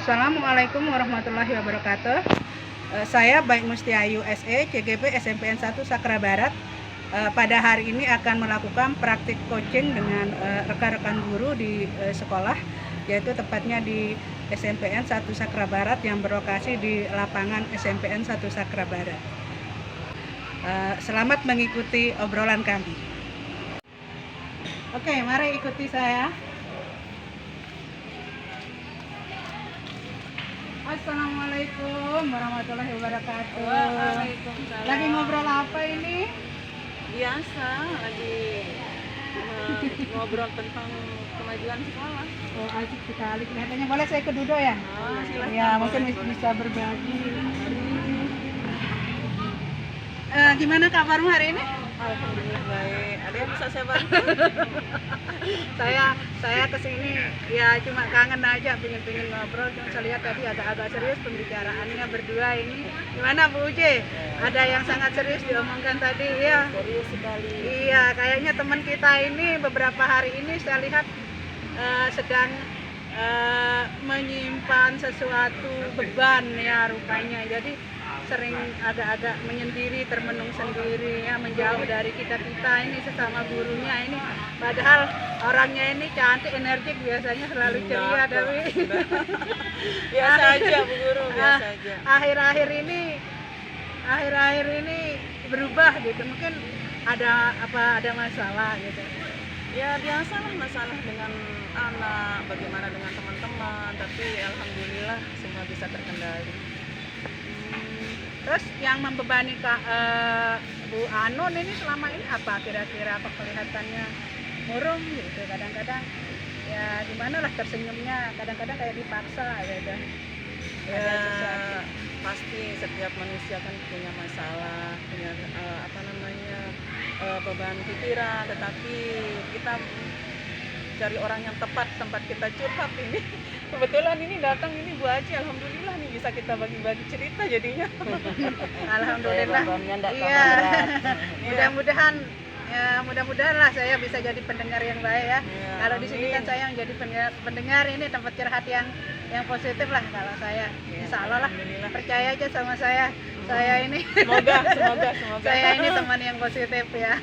Assalamualaikum warahmatullahi wabarakatuh. Saya Baik Mustiayu SE, CGP SMPN 1 Sakra Barat. Pada hari ini akan melakukan praktik coaching dengan rekan-rekan guru di sekolah, yaitu tepatnya di SMPN 1 Sakra Barat yang berlokasi di lapangan SMPN 1 Sakra Barat. Selamat mengikuti obrolan kami. Oke, mari ikuti saya. Assalamualaikum warahmatullahi wabarakatuh. Waalaikumsalam. Lagi ngobrol apa ini? Biasa, lagi ngobrol tentang kemajuan sekolah. Oh, asik sekali kelihatannya. Boleh saya ke Dudo ya? Oh, silakan. Ya, mungkin boleh. bisa berbagi. Gimana kabarmu hari ini? Alhamdulillah baik. Ada yang bisa saya bantu? Saya kesini ya cuma kangen aja, pingin ngobrol. Cuma saya lihat tadi agak serius pembicaraannya berdua ini. Gimana Bu Uje? Ada yang sangat serius diomongkan tadi ya? Serius sekali. Iya, kayaknya teman kita ini beberapa hari ini saya lihat sedang menyimpan sesuatu beban ya rupanya. Jadi sering agak-agak menyendiri, termenung sendiri ya, menjauh dari kita ini sesama gurunya ini. Padahal orangnya ini cantik, energik, biasanya selalu ceria tapi Biasa aja Bu Guru, biasa aja. Akhir-akhir ini berubah gitu. Mungkin ada masalah gitu. Ya biasalah masalah dengan anak, bagaimana dengan teman-teman, tapi alhamdulillah semua bisa terkendali. Terus yang membebani Bu Anun ini selama ini apa kira-kira, apa kelihatannya murung gitu, kadang-kadang ya gimana lah tersenyumnya, kadang-kadang kayak dipaksa gitu. Ya pasti setiap manusia kan punya masalah, punya beban pikiran, tetapi kita cari orang yang tepat tempat kita curhat ini. Kebetulan ini datang ini Bu Aji, alhamdulillah nih bisa kita bagi-bagi cerita jadinya. Alhamdulillah. Iya. Mudah-mudahan lah saya bisa jadi pendengar yang baik ya. Ya, Kalau di sini kan amin. saya yang jadi pendengar ini tempat curhat yang positif lah kalau saya. Ya, Insya Allah lah. alhamdulillah. Percaya aja sama saya. Saya ini. Semoga. Saya ini teman yang positif ya.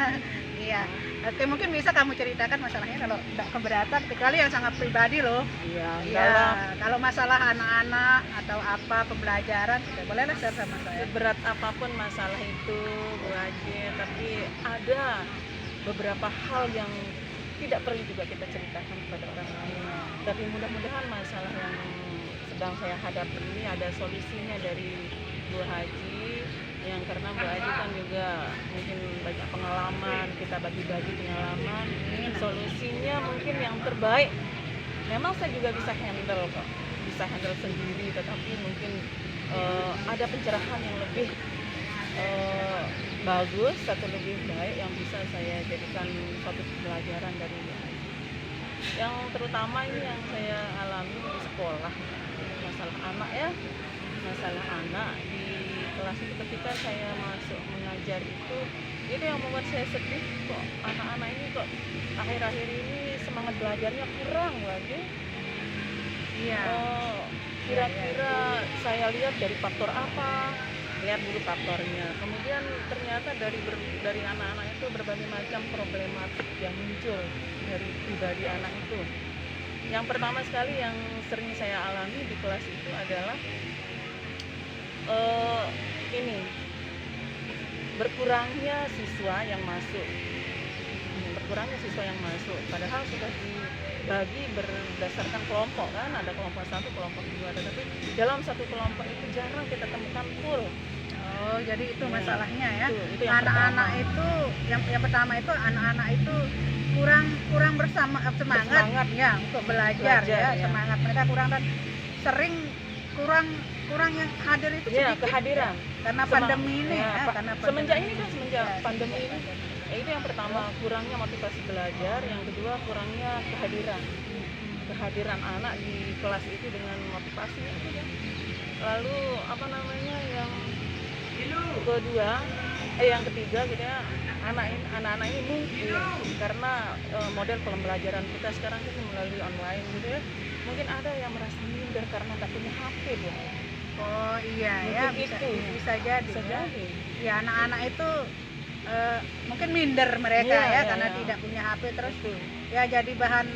Iya. Oke, mungkin bisa kamu ceritakan masalahnya kalau tidak keberatan, kecuali yang sangat pribadi loh. Iya, Iya. Kalau masalah anak-anak atau apa pembelajaran, ya bolehlah share sama saya. seberat apapun masalah itu Bu Aji, tapi ada beberapa hal yang tidak perlu juga kita ceritakan kepada orang lain. Tapi mudah-mudahan masalah yang sedang saya hadapi ini ada solusinya dari Bu Haji, yang karena Bu Haji kan juga mungkin banyak pengalaman, kita bagi-bagi pengalaman. Solusinya mungkin yang terbaik, memang saya juga bisa handle kok, bisa handle sendiri, tetapi mungkin ada pencerahan yang lebih bagus atau lebih baik yang bisa saya jadikan suatu pelajaran dari Bu Haji. Yang terutama ini yang saya alami di sekolah, masalah anak ya, masalah anak di kelas itu. Ketika saya masuk mengajar itu yang membuat saya sedih, kok anak-anak ini kok akhir-akhir ini semangat belajarnya kurang lagi. Iya. Kira-kira saya lihat dari faktor apa? Lihat dulu faktornya. Kemudian ternyata dari anak-anak itu berbagai macam problematik yang muncul dari pribadi anak itu. Yang pertama sekali yang sering saya alami di kelas itu adalah berkurangnya siswa yang masuk. Padahal sudah dibagi berdasarkan kelompok kan, ada kelompok 1, kelompok 2, tetapi dalam satu kelompok itu jarang kita temukan full. Oh, jadi itu masalahnya ya. Itu yang Anak-anak pertama. itu yang pertama itu anak-anak itu kurang semangat ya untuk belajar ya. Semangat mereka kurang dan sering kurang yang hadir itu Ya, sedikit. kehadiran. Karena pandemi ini ya, karena semenjak Ya, pandemi ini. Itu yang pertama, kurangnya motivasi belajar, yang kedua kurangnya kehadiran anak di kelas itu dengan motivasi itu ya. Lalu yang kedua yang ketiga gitu ya, anak-anak ini mungkin karena model pembelajaran kita sekarang itu melalui online gitu ya, mungkin ada yang merasa minder karena nggak punya HP dia. Oh iya ya, Mungkin bisa itu. bisa jadi Bisa ya. jadi. Ya anak-anak itu mungkin minder mereka Iya, ya iya, karena iya. tidak punya HP, terus Betul. ya jadi bahan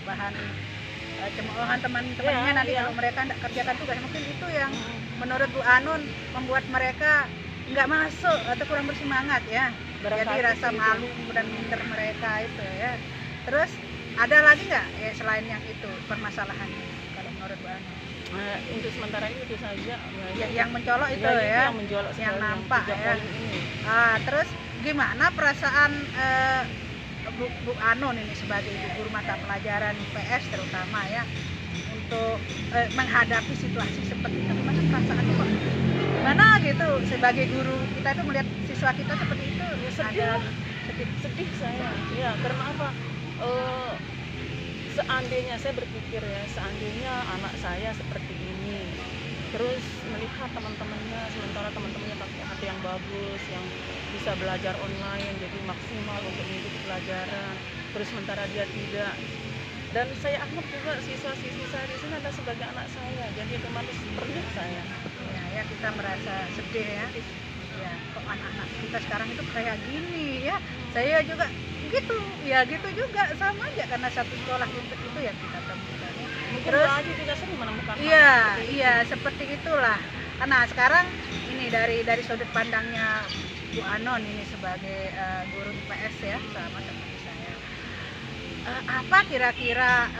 bahan cemoohan teman-temannya Iya, nanti iya. kalau mereka tidak kerjakan tugas. Mungkin itu yang Mm-mm. menurut Bu Anun membuat mereka nggak masuk atau kurang bersemangat ya. Jadi Barangkali rasa itu. malu dan minder mereka itu ya. Terus ada lagi nggak ya selain yang itu permasalahannya kalau menurut Bu Anun? Nah, untuk sementara ini itu saja. Yang mencolok itu itu ya, yang menjolok yang sekali, nampak tiga ya. poin ini. Terus gimana perasaan Bu Anun ini sebagai ibu guru mata pelajaran IPS terutama ya untuk menghadapi situasi seperti itu? Gimana perasaannya kok? Gimana gitu sebagai guru kita itu melihat siswa kita seperti itu? Ya, sedih Ada lah. Sedih saya. Ya, karena apa? Seandainya saya berpikir ya, seandainya anak saya seperti ini, terus melihat teman-temannya, sementara teman-temannya pakai HP yang bagus, yang bisa belajar online, jadi maksimal untuk mengikuti pelajaran, terus sementara dia tidak. Dan saya anggap juga siswa-siswi saya di sini adalah sebagai anak saya, jadi otomatis perlu saya. ya kita merasa sedih ya. Ya, kok anak-anak kita sekarang itu kayak gini ya. Saya juga gitu, ya gitu juga sama aja karena satu sekolah itu yang kita temukan ya. Mungkin Terus Mbak Aji juga sering menemukan hal iya, seperti itu. iya seperti itulah. Nah, sekarang ini dari sudut pandangnya Bu Anon ini sebagai guru IPS ya, sama seperti saya. Apa kira-kira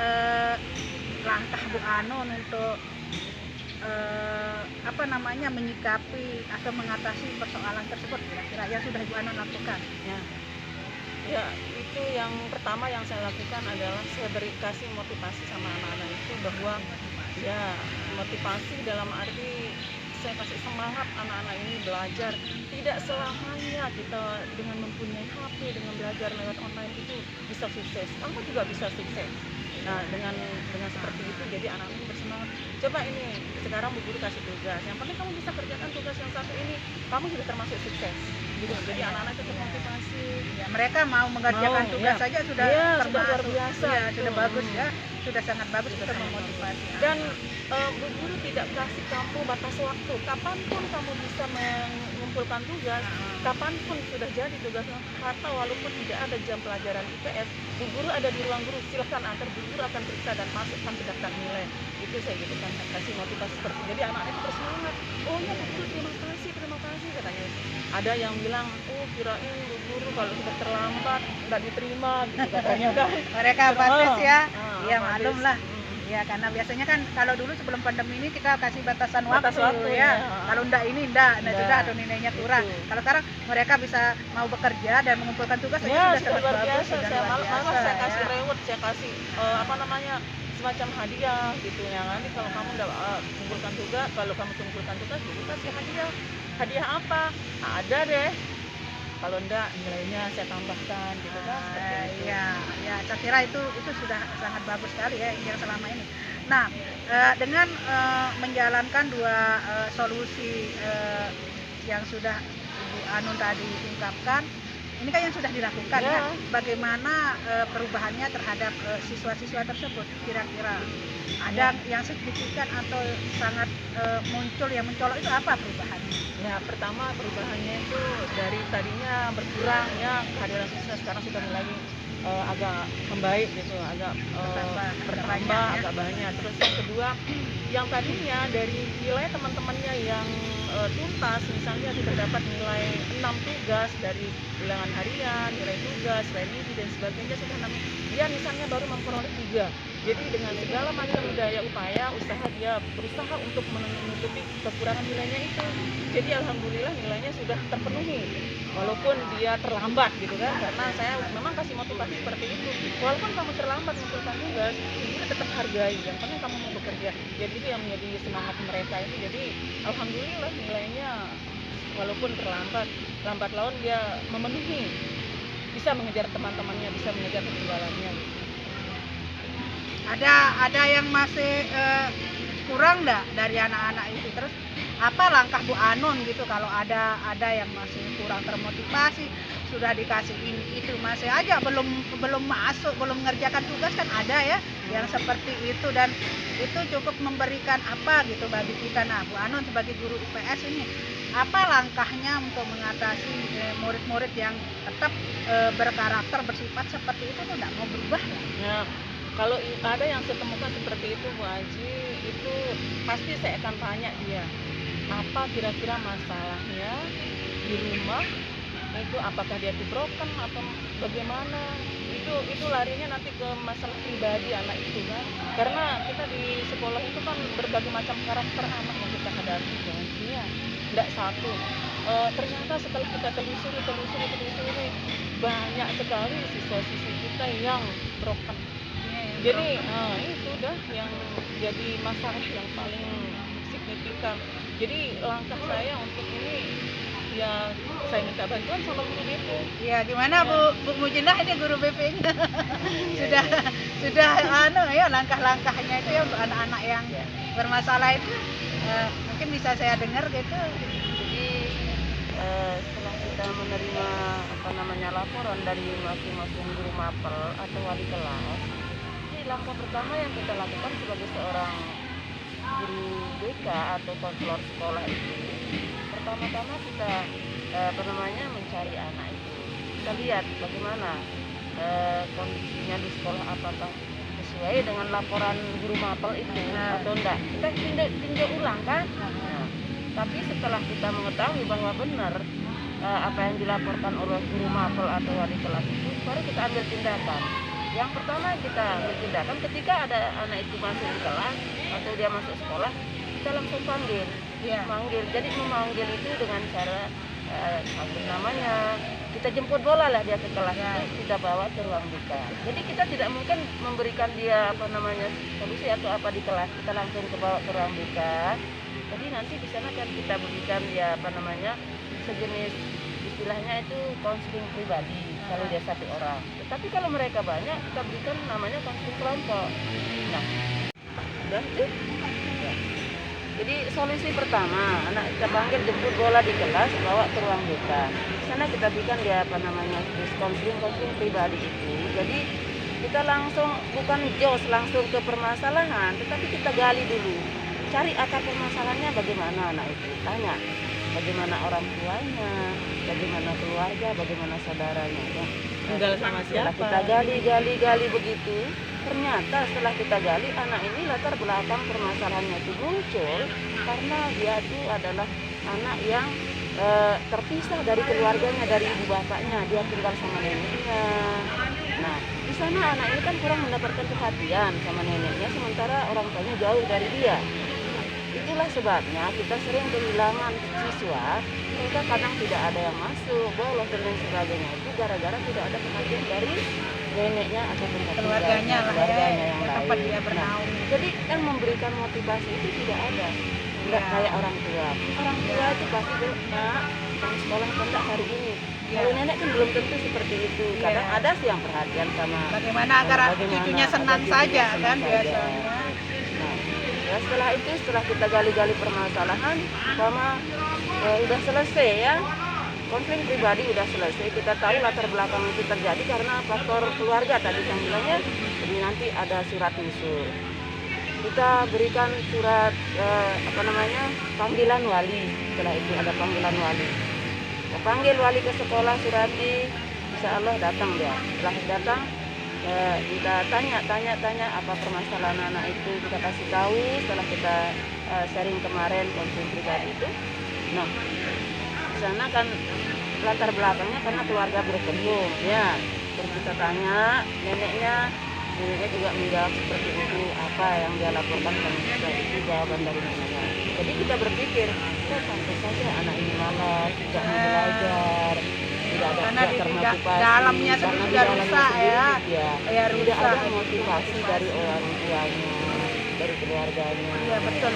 langkah Bu Anon untuk menyikapi atau mengatasi persoalan tersebut kira-kira yang sudah Bu Anon lakukan? Ya, itu yang pertama yang saya lakukan adalah saya kasih motivasi sama anak-anak itu bahwa ya motivasi dalam arti saya kasih semangat anak-anak ini belajar. Tidak selamanya kita dengan mempunyai HP, dengan belajar lewat online itu bisa sukses. Kamu juga bisa sukses. Nah, dengan seperti itu jadi anak-anak ini bersemangat. Coba ini sekarang Bu Guru kasih tugas. Yang penting kamu bisa kerjakan tugas yang satu ini, kamu sudah termasuk sukses. Gitu. Jadi anak-anak itu termotivasi. Ya, mereka mau mengerjakan tugas ya. saja sudah Iya, termasuk sudah luar biasa. ya, sudah Betul. bagus ya, sudah sangat bagus Sudah itu sangat memotivasi. Dan Bu Guru tidak kasih kamu batas waktu. Kapanpun kamu bisa mengumpulkan tugas, kapanpun sudah jadi tugasnya. Atau walaupun tidak ada jam pelajaran IPS, Bu Guru ada di ruang guru. Silahkan antar, Bu Guru akan periksa dan masukkan ke daftar nilai. Itu saya gitu kan kasih motivasi seperti itu. Jadi anak-anak itu bersemangat. Oh ya Bu Guru, terima kasih katanya. Ada yang bilang, oh kirain Bu Guru kalau sudah terlambat nggak diterima gitu katanya kan. Mereka apatis ya. Iya, apatis. maklum lah. Ya, karena biasanya kan kalau dulu sebelum pandemi ini kita kasih batasan Batas waktu waktu, ya. ya. Kalau enggak ini enggak Enggak. sudah atau nilainya kurang. Betul. Kalau sekarang mereka bisa mau bekerja dan mengumpulkan tugas Ya, sudah sangat luar bagus, biasa. sudah Saya luar malah biasa saya kasih ya. reward, saya kasih semacam hadiah gitu ya. Nanti kalau kamu udah kumpulkan tugas, kalau kamu kumpulkan tugas, Bu kasih hadiah. Hadiah apa? Ada deh. Kalau enggak nilainya saya tambahkan gitu kan. Seperti itu. Ya, saya kira itu sudah sangat bagus sekali ya yang selama ini. Nah, dengan menjalankan dua solusi yang sudah Ibu Anun tadi ungkapkan, ini kan yang sudah dilakukan ya. Bagaimana perubahannya terhadap siswa-siswa tersebut? Kira-kira ada yang signifikan atau sangat yang mencolok itu apa perubahannya? Ya, pertama perubahannya itu dari tadinya berkurang ya, kehadiran siswa sekarang sudah mulai agak membaik gitu, agak bertambah ya. agak banyak. Terus yang kedua, yang tadinya dari nilai teman-temannya yang tuntas, misalnya sudah dapat nilai 6 tugas dari ulangan harian, nilai tugas, nilai minggu dan sebagainya sudah 6, dia misalnya baru memperoleh 3. Jadi dengan segala macam daya upaya, usaha dia berusaha untuk menutupi kekurangan nilainya itu. Jadi alhamdulillah nilainya sudah terpenuhi. Walaupun dia terlambat gitu kan, karena saya memang kasih motivasi seperti itu. Walaupun kamu terlambat mengumpulkan tugas, dia tetap hargai. Yang penting kamu mau bekerja. Jadi itu yang menjadi semangat mereka ini. Jadi alhamdulillah nilainya walaupun lambat laun dia memenuhi, bisa mengejar teman-temannya, bisa mengejar ketinggalannya. Ada yang masih kurang nggak dari anak-anak itu? Terus apa langkah Bu Anun gitu kalau ada yang masih kurang termotivasi, sudah dikasih ini itu masih aja belum masuk, belum mengerjakan tugas, kan ada ya yang seperti itu, dan itu cukup memberikan apa gitu bagi kita. Nah, Bu Anun sebagai guru IPS ini apa langkahnya untuk mengatasi murid-murid yang tetap berkarakter bersifat seperti itu tuh nggak mau berubah ya? Ya, kalau ada yang saya temukan seperti itu Bu Aji, itu pasti saya akan tanya dia, apa kira-kira masalahnya di rumah itu, apakah dia itu broken atau bagaimana. Itu larinya nanti ke masalah pribadi anak itu kan, karena kita di sekolah itu kan berbagai macam karakter anak yang kita hadapi kan. Iya, tidak satu. Ternyata setelah kita telusuri banyak sekali siswa-siswi kita yang broken. Jadi itu udah yang jadi masalah yang paling signifikan. Jadi langkah saya untuk ini, ya saya minta bantuan sama guru BP. Ya gimana Bu Mujinah, ini guru BP-nya sudah ya langkah-langkahnya itu ya untuk anak-anak yang bermasalah itu mungkin bisa saya dengar gitu. Jadi setelah kita menerima laporan dari masing-masing guru mapel atau wali kelas, jadi langkah pertama yang kita lakukan sebagai seorang guru BK atau konselor sekolah itu, pertama-tama kita mencari anak itu. Kita lihat bagaimana kondisinya di sekolah, apakah sesuai dengan laporan guru mapel itu atau enggak. Kita tinjau ulang kan. Nah, tapi setelah kita mengetahui bahwa benar apa yang dilaporkan oleh guru mapel atau wali kelas itu, baru kita ambil tindakan. Yang pertama kita ambil tindakan ketika ada anak itu masuk di kelas atau dia masuk sekolah, kita langsung panggil. Manggil. Jadi memanggil itu dengan cara panggil namanya, kita jemput bola lah dia ke kelas, itu kita bawa ke ruang BK. Jadi kita tidak mungkin memberikan dia solusi atau apa di kelas, kita langsung bawa ke ruang BK. Jadi nanti di sana kan kita berikan dia sejenis, istilahnya itu konseling pribadi kalau dia satu orang. Tetapi kalau mereka banyak, kita berikan namanya konseling kelompok. Nah, udah tuh. Ya. Jadi solusi pertama, anak kita panggil, jemput bola di kelas, bawa ke ruang BK. Di sana kita berikan dia konseling pribadi itu. Jadi kita langsung bukan jos langsung ke permasalahan, tetapi kita gali dulu, cari akar permasalahannya bagaimana anak itu, tanya bagaimana orang tuanya, bagaimana keluarga, bagaimana saudaranya. Ya. Tinggal sama siapa? Setelah kita gali begitu, ternyata setelah kita gali, anak ini latar belakang permasalahannya itu muncul karena dia itu adalah anak yang terpisah dari keluarganya, dari ibu bapaknya, dia tinggal sama neneknya. Nah, di sana anak ini kan kurang mendapatkan perhatian sama neneknya, sementara orang tuanya jauh dari dia. Itulah sebabnya kita sering kehilangan siswa, mereka kadang tidak ada yang masuk, bolos dan lain sebagainya, itu gara-gara tidak ada perhatian dari neneknya atau keluarganya yang tempat lain. dia bernaung. Jadi kan memberikan motivasi itu tidak ada, tidak kayak orang tua. Orang tua itu pasti nak kamu sekolah enggak hari ini. Kalau nenek kan belum tentu seperti itu. Kadang ada sih yang perhatian sama bagaimana agar cucunya senang saja kan biasanya. Ya, setelah kita gali-gali permasalahan, udah selesai ya, konseling pribadi udah selesai, kita tahu latar belakang itu terjadi karena faktor keluarga tadi yang bilangnya. Jadi nanti ada surat nyusul, kita berikan surat panggilan wali. Setelah itu ada panggilan wali, kita panggil wali ke sekolah, surati, insya Allah datang dia. Setelah datang, kita tanya apa permasalahan anak itu, kita kasih tahu setelah kita sharing kemarin konseling pribadi itu. Nah, di sana kan latar belakangnya karena keluarga berkembang ya, terus kita tanya neneknya juga menjawab seperti itu, apa yang dia laporkan kan itu jawaban dari neneknya. Jadi kita berpikir, pantas saja anak ini malas, tidak mau belajar, karena di dalamnya sendiri sudah rusak ya rusak. Tidak ada motivasi dari orang tuanya, dari keluarganya. Iya betul.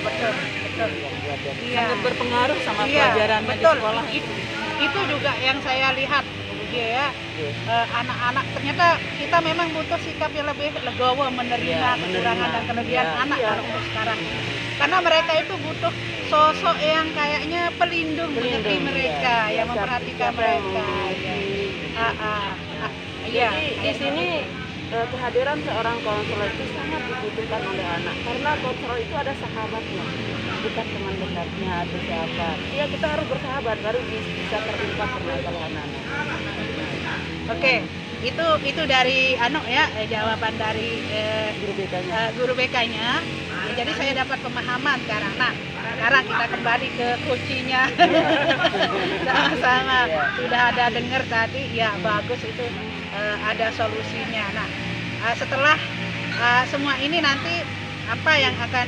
Sangat berpengaruh sama pelajaran di sekolah. Itu juga yang saya lihat Iya ya. Iya. Anak-anak ternyata kita memang butuh sikap yang lebih legowo menerima Iya, kekurangan menerima. dan kelebihan Iya, anak iya. kalau untuk sekarang. Karena mereka itu butuh sosok yang kayaknya pelindung, mengerti Pelindung, mereka, iya. yang Siapa- memperhatikan siapa yang mereka. memiliki. Iya. Jadi di sini kehadiran seorang konselor itu sangat dibutuhkan oleh anak, karena konselor itu ada sahabatnya, bukan teman dekatnya atau siapa. Ya kita harus bersahabat baru bisa terungkap permasalahan anak. Oke, itu dari ya jawaban dari Guru BK-nya. guru BK-nya. Ya, jadi saya dapat pemahaman sekarang. Nah, sekarang kita kembali ke kuncinya. Sama-sama sudah ada dengar tadi, ya bagus itu ada solusinya. Nah, setelah semua ini nanti apa yang akan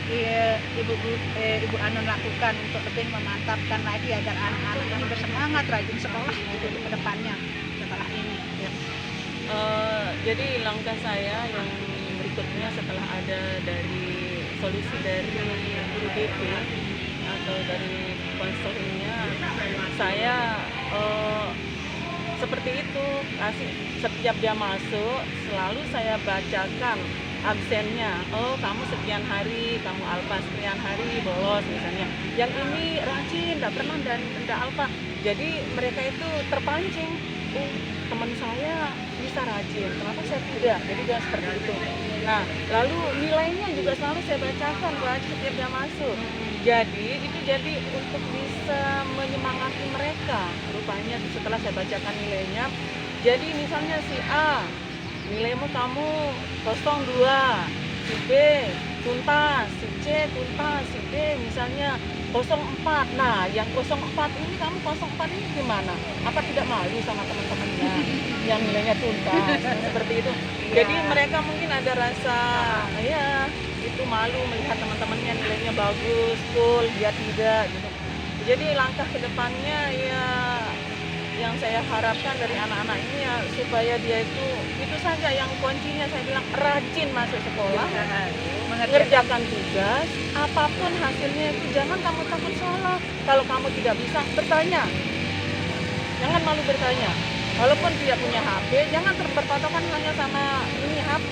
Ibu Anun lakukan untuk lebih memantapkan lagi agar anak-anak ini bersemangat rajin sekolah gitu ke depannya setelah ini? Ya. Jadi langkah saya yang berikutnya setelah ada dari solusi dari guru BP atau dari konselingnya, saya seperti itu, kasih setiap dia masuk selalu saya bacakan absennya. Oh, kamu sekian hari kamu alfa, sekian hari bolos misalnya. Yang ini rajin, tidak pernah dan tidak alfa. Jadi mereka itu terpancing. Oh, teman saya bisa rajin, kenapa saya tidak? Jadi dia seperti itu. Nah, lalu nilainya juga selalu saya bacakan buat setiap dia masuk. Jadi itu jadi untuk bisa menyemangati mereka. Rupanya setelah saya bacakan nilainya, jadi misalnya si A, nilaimu kamu 02, si B tuntas, si C tuntas, si D misalnya 04. Nah, yang 04 ini kamu 04 ini gimana? Apa tidak malu sama teman-temannya yang nilainya tuntas? Seperti itu. Jadi mereka mungkin ada rasa ya itu malu melihat teman-temannya nilainya bagus, full, dia tidak gitu. Jadi langkah ke depannya ya yang saya harapkan dari anak-anak ini ya supaya dia itu saja yang kuncinya saya bilang rajin masuk sekolah, mengerjakan tugas, apapun hasilnya itu jangan kamu takut salah. Kalau kamu tidak bisa bertanya, jangan malu bertanya. Walaupun tidak punya HP, jangan berpatokan hanya sama ini HP.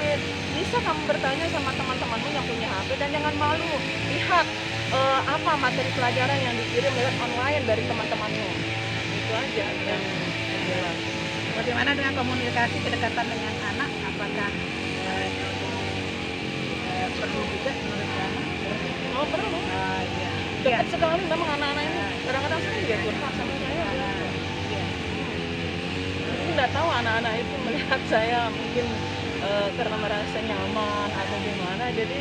Bisa kamu bertanya sama teman-temanmu yang punya HP dan jangan malu. Lihat apa materi pelajaran yang dikirim lewat online dari teman-temanmu. Itu aja yang jelas. Bagaimana dengan komunikasi kedekatan dengan anak? Apakah perlu juga menurut kamu? Oh perlu. Iya. Dekat sekali memang anak-anak ini. Kadang-kadang saya juga curhat sama saya. Tidak tahu anak-anak itu melihat saya mungkin karena merasa nyaman atau gimana, jadi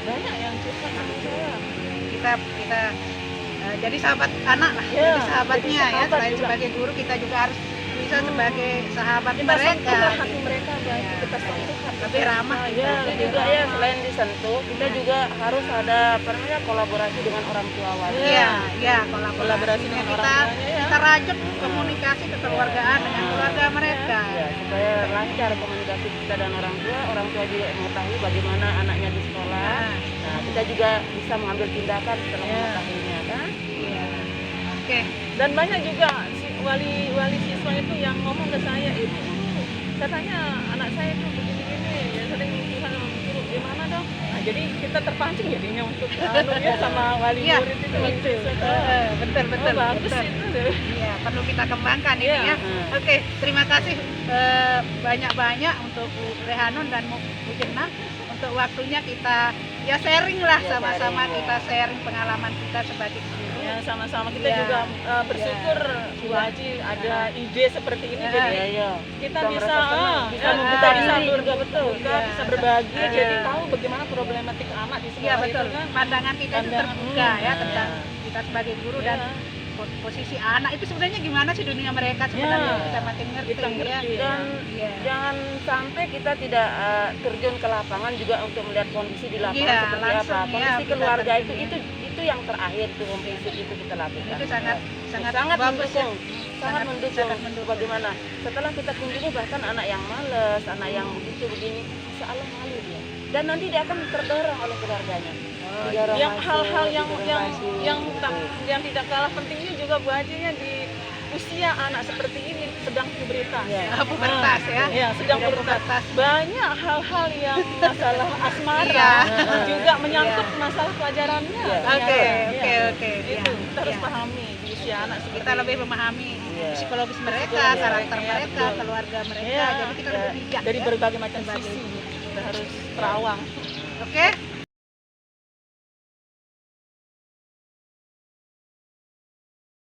banyak yang curhat sama saya. Kita jadi sahabat anak lah, Ya, jadi sahabatnya jadi ya. sahabat Selain juga. sebagai guru, kita juga harus bisa sebagai sahabat Kita mereka. sentuh hati gitu. mereka, Ya. kita sentuh hati Lebih ramah mereka. gitu. Ya, Dan lebih juga ya ramah. selain disentuh, kita juga harus ada apa namanya kolaborasi dengan orang tua wali. Iya, ya Kolaborasi kolaborasinya dengan kita orang tuanya, ya. kita rajut komunikasi kekeluargaan dengan keluarga mereka. Ya, supaya lancar komunikasi kita dan orang tua juga mengetahui bagaimana anaknya di sekolah. Nah, Nah, kita juga bisa mengambil tindakan setelah Ya. mengetahuinya kan. iya. Oke. Dan banyak juga wali siswa itu yang ngomong ke saya, ibu katanya anak saya itu begini-gini, ya sering curhat sama guru, gimana dong? Nah jadi kita terpancing jadinya untuk ya sama wali Iya, murid itu, wali itu. siswa. Betul betul. Oh, bagus betul. itu deh. Iya, perlu kita kembangkan ini Iya. ya. Oke, terima kasih banyak-banyak untuk Bu Rehanun dan Bu Jena untuk waktunya kita ya sharing lah Ya, sama-sama sharing, ya. kita sharing pengalaman kita sebagai guru. Ya sama-sama kita Iya. juga bersyukur Bu Iya. Haji ada ide seperti ini, Iya. jadi Iya. kita bisa merasa senang, bisa ya, membuka kita bisa diri. berbuka, Iya. bisa berbagi, Iya. jadi tahu bagaimana problematik anak di Iya sekolah betul. itu kan. Pandangan kita itu Pandangan, terbuka ya iya. tentang kita sebagai guru dan Iya. posisi anak itu sebenarnya gimana sih dunia mereka sebenarnya Ya. kita makin ngerti, Kita ngerti, ya. Dan Iya. jangan sampai kita tidak terjun ke lapangan juga untuk melihat kondisi di lapangan Iya, seperti langsung, apa. ya, Kondisi kita keluarga terjun, itu yang terakhir tuh prinsip itu kita lakukan. Itu sangat sangat bagus ya. mendukung, sangat mendukung. Bagaimana? Setelah kita kunjungi bahkan anak yang malas, anak yang begitu begini, seolah malu dia. Dan nanti dia akan terdorong oleh keluarganya. Didorong Yang masuk, hal-hal yang didorong masuk, gitu. yang tidak kalah pentingnya juga Bu Haji ya di usia anak seperti ini sedang pubertas. Pubertas ya. Ya, sedang Udah pubertas. Banyak hal-hal yang masalah asmara Iya. juga menyangkut masalah pelajarannya. Iya. Oke, ternyata. oke. Itu Iya, kita harus iya. pahami di usia anak seperti Kita lebih memahami Iya. psikologis mereka, Psikologis karakter mereka, mereka, betul. keluarga mereka. Iya, Jadi kita iya. lebih bijak dari ya. berbagai macam Berbagai sisi kita harus terawang. Oke,